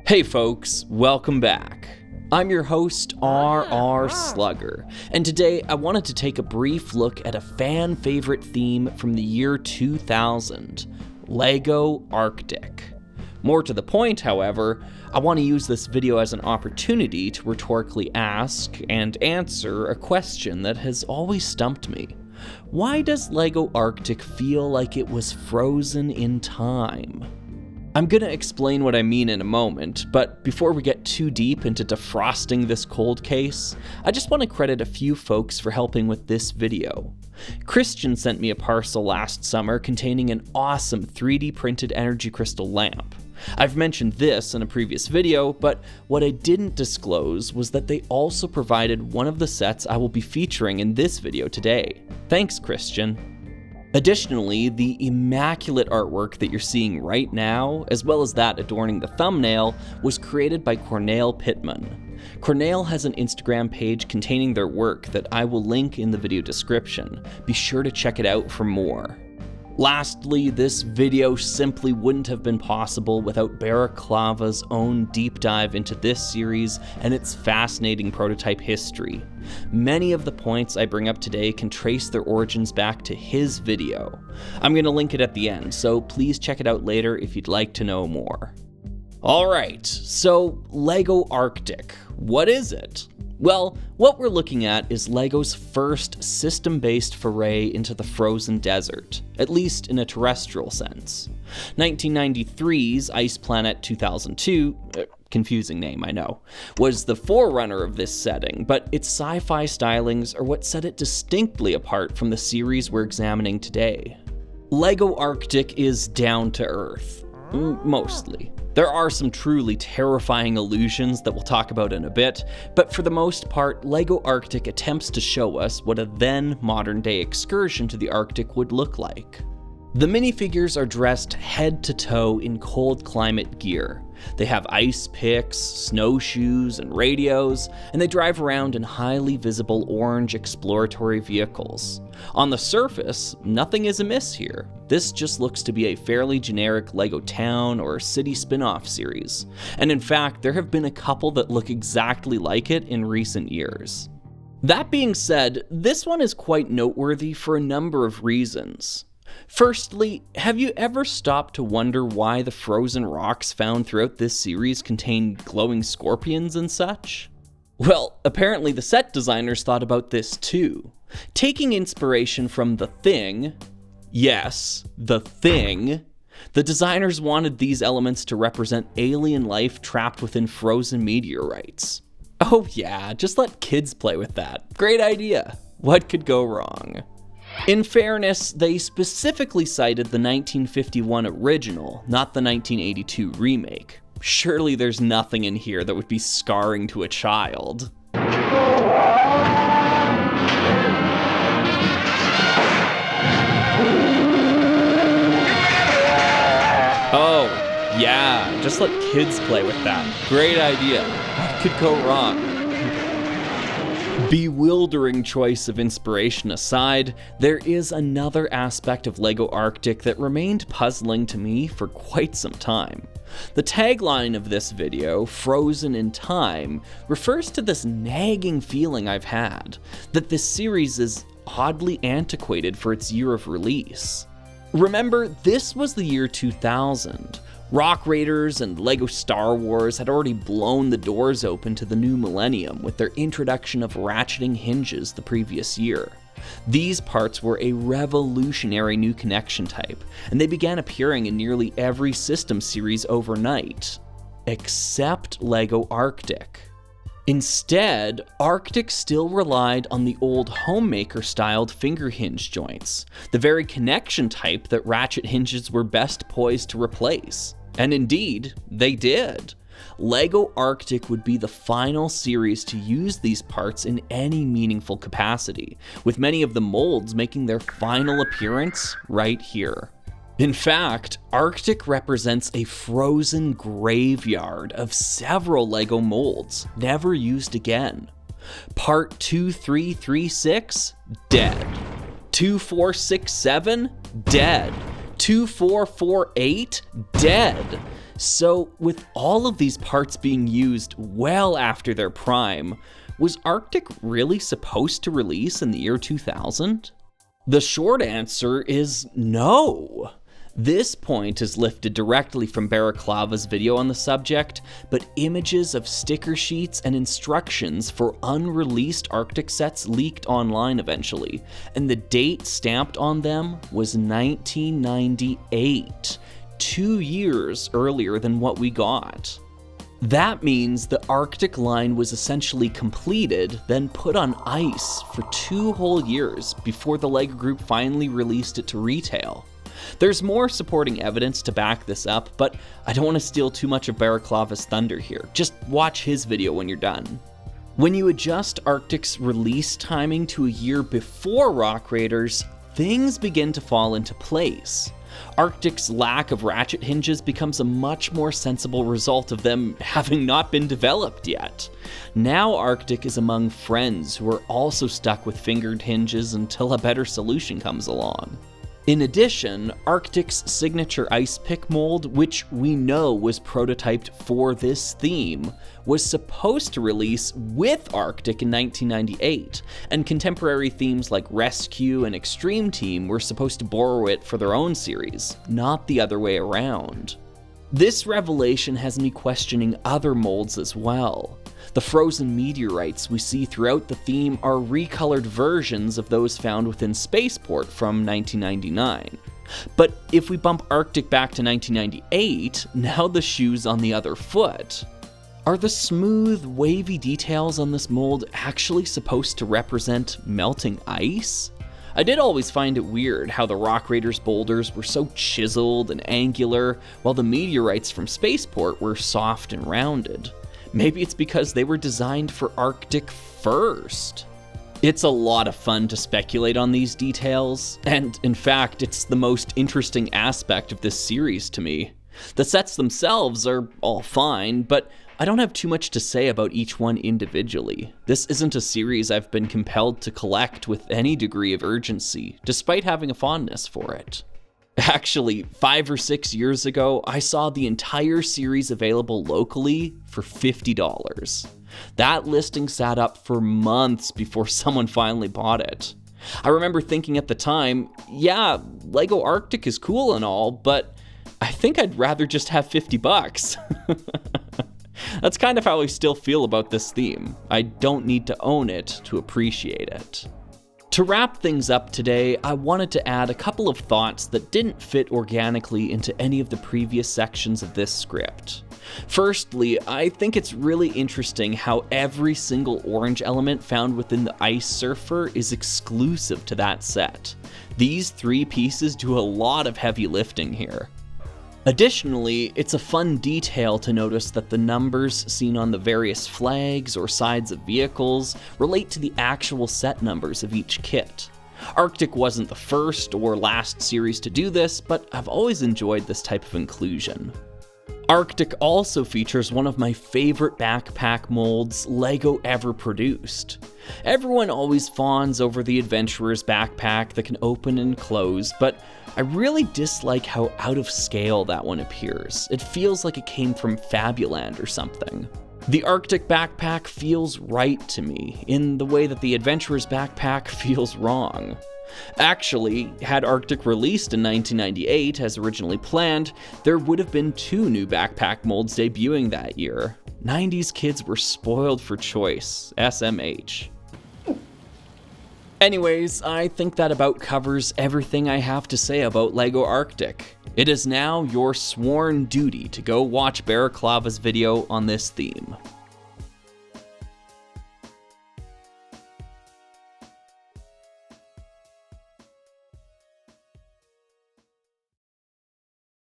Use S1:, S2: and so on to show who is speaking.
S1: Hey folks, welcome back. I'm your host, R.R. Slugger, and today I wanted to take a brief look at a fan favorite theme from the year 2000, LEGO Arctic. More to the point, however, I want to use this video as an opportunity to rhetorically ask and answer a question that has always stumped me. Why does LEGO Arctic feel like it was frozen in time? I'm gonna explain what I mean in a moment, but before we get too deep into defrosting this cold case, I just want to credit a few folks for helping with this video. Christian sent me a parcel last summer containing an awesome 3D printed energy crystal lamp. I've mentioned this in a previous video, but what I didn't disclose was that they also provided one of the sets I will be featuring in this video today. Thanks, Christian. Additionally, the immaculate artwork that you're seeing right now, as well as that adorning the thumbnail, was created by Kornél Pittman. Kornél has an Instagram page containing their work that I will link in the video description. Be sure to check it out for more. Lastly, this video simply wouldn't have been possible without Baraklava's own deep dive into this series and its fascinating prototype history. Many of the points I bring up today can trace their origins back to his video. I'm going to link it at the end, so please check it out later if you'd like to know more. Alright, so LEGO Arctic. What is it? Well, what we're looking at is LEGO's first system-based foray into the frozen desert, at least in a terrestrial sense. 1993's Ice Planet 2002, confusing name I know, was the forerunner of this setting, but its sci-fi stylings are what set it distinctly apart from the series we're examining today. LEGO Arctic is down to earth, mostly. There are some truly terrifying illusions that we'll talk about in a bit, but for the most part, LEGO Arctic attempts to show us what a then modern-day excursion to the Arctic would look like. The minifigures are dressed head to toe in cold climate gear. They have ice picks, snowshoes, and radios, and they drive around in highly visible orange exploratory vehicles. On the surface, nothing is amiss here. This just looks to be a fairly generic LEGO town or city spin-off series. And in fact, there have been a couple that look exactly like it in recent years. That being said, this one is quite noteworthy for a number of reasons. Firstly, have you ever stopped to wonder why the frozen rocks found throughout this series contain glowing scorpions and such? Well, apparently the set designers thought about this too. Taking inspiration from The Thing, yes, The Thing, the designers wanted these elements to represent alien life trapped within frozen meteorites. Oh yeah, just let kids play with that. Great idea. What could go wrong? In fairness, they specifically cited the 1951 original, not the 1982 remake. Surely there's nothing in here that would be scarring to a child. Oh, yeah, just let kids play with that. Great idea. What could go wrong? Bewildering choice of inspiration aside, there is another aspect of LEGO Arctic that remained puzzling to me for quite some time. The tagline of this video, Frozen in Time, refers to this nagging feeling I've had, that this series is oddly antiquated for its year of release. Remember, this was the year 2000. Rock Raiders and LEGO Star Wars had already blown the doors open to the new millennium with their introduction of ratcheting hinges the previous year. These parts were a revolutionary new connection type, and they began appearing in nearly every system series overnight, except LEGO Arctic. Instead, Arctic still relied on the old homemaker-styled finger hinge joints, the very connection type that ratchet hinges were best poised to replace. And indeed, they did. LEGO Arctic would be the final series to use these parts in any meaningful capacity, with many of the molds making their final appearance right here. In fact, Arctic represents a frozen graveyard of several LEGO molds, never used again. Part 2336, dead. 2467, dead. 2448, dead. So, with all of these parts being used well after their prime, was Arctic really supposed to release in the year 2000? The short answer is no. This point is lifted directly from Baraklava's video on the subject, but images of sticker sheets and instructions for unreleased Arctic sets leaked online eventually, and the date stamped on them was 1998, 2 years earlier than what we got. That means the Arctic line was essentially completed, then put on ice for 2 whole years before the LEGO Group finally released it to retail. There's more supporting evidence to back this up, but I don't want to steal too much of Baraklava's thunder here. Just watch his video when you're done. When you adjust Arctic's release timing to a year before Rock Raiders, things begin to fall into place. Arctic's lack of ratchet hinges becomes a much more sensible result of them having not been developed yet. Now Arctic is among friends who are also stuck with fingered hinges until a better solution comes along. In addition, Arctic's signature ice pick mold, which we know was prototyped for this theme, was supposed to release with Arctic in 1998, and contemporary themes like Rescue and Extreme Team were supposed to borrow it for their own series, not the other way around. This revelation has me questioning other molds as well. The frozen meteorites we see throughout the theme are recolored versions of those found within Spaceport from 1999. But if we bump Arctic back to 1998, now the shoe's on the other foot. Are the smooth, wavy details on this mold actually supposed to represent melting ice? I did always find it weird how the Rock Raiders boulders were so chiseled and angular, while the meteorites from Spaceport were soft and rounded. Maybe it's because they were designed for Arctic first. It's a lot of fun to speculate on these details, and in fact, it's the most interesting aspect of this series to me. The sets themselves are all fine, but I don't have too much to say about each one individually. This isn't a series I've been compelled to collect with any degree of urgency, despite having a fondness for it. Actually, 5 or 6 years ago, I saw the entire series available locally for $50. That listing sat up for months before someone finally bought it. I remember thinking at the time, yeah, LEGO Arctic is cool and all, but I think I'd rather just have $50. That's kind of how I still feel about this theme. I don't need to own it to appreciate it. To wrap things up today, I wanted to add a couple of thoughts that didn't fit organically into any of the previous sections of this script. Firstly, I think it's really interesting how every single orange element found within the Ice Surfer is exclusive to that set. These 3 pieces do a lot of heavy lifting here. Additionally, it's a fun detail to notice that the numbers seen on the various flags or sides of vehicles relate to the actual set numbers of each kit. Arctic wasn't the first or last series to do this, but I've always enjoyed this type of inclusion. Arctic also features one of my favorite backpack molds LEGO ever produced. Everyone always fawns over the adventurer's backpack that can open and close, but I really dislike how out of scale that one appears. It feels like it came from Fabuland or something. The Arctic backpack feels right to me, in the way that the adventurer's backpack feels wrong. Actually, had Arctic released in 1998 as originally planned, there would have been 2 new backpack molds debuting that year. 90s kids were spoiled for choice, SMH. Anyways, I think that about covers everything I have to say about LEGO Arctic. It is now your sworn duty to go watch Baraklava's video on this theme.